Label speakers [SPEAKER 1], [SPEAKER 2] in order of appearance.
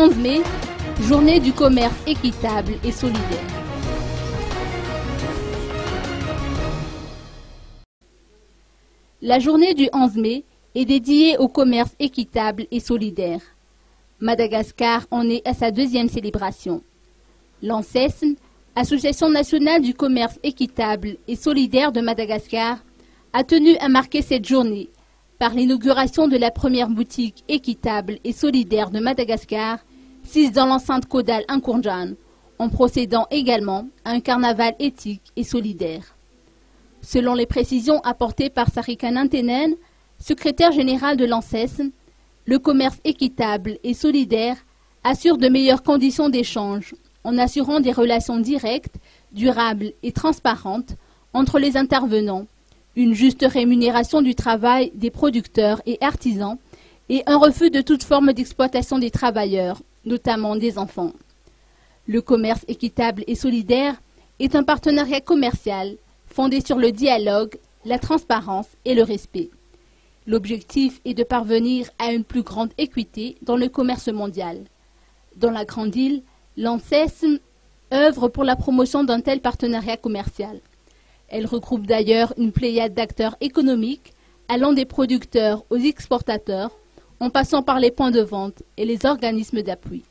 [SPEAKER 1] 11 mai, journée du commerce équitable et solidaire. La journée du 11 mai est dédiée au commerce équitable et solidaire. Madagascar en est à sa deuxième célébration. L'ANSES, Association nationale du commerce équitable et solidaire de Madagascar, a tenu à marquer cette journée par l'inauguration de la première boutique équitable et solidaire de Madagascar, sise dans l'enceinte caudale Nkoundjan, en procédant également à un carnaval éthique et solidaire. Selon les précisions apportées par Sarika Nantenen, secrétaire général de l'ANSES, le commerce équitable et solidaire assure de meilleures conditions d'échange en assurant des relations directes, durables et transparentes entre les intervenants, une juste rémunération du travail des producteurs et artisans et un refus de toute forme d'exploitation des travailleurs, notamment des enfants. Le commerce équitable et solidaire est un partenariat commercial fondé sur le dialogue, la transparence et le respect. L'objectif est de parvenir à une plus grande équité dans le commerce mondial. Dans la Grande Île, l'ANSES œuvre pour la promotion d'un tel partenariat commercial. Elle regroupe d'ailleurs une pléiade d'acteurs économiques allant des producteurs aux exportateurs, en passant par les points de vente et les organismes d'appui.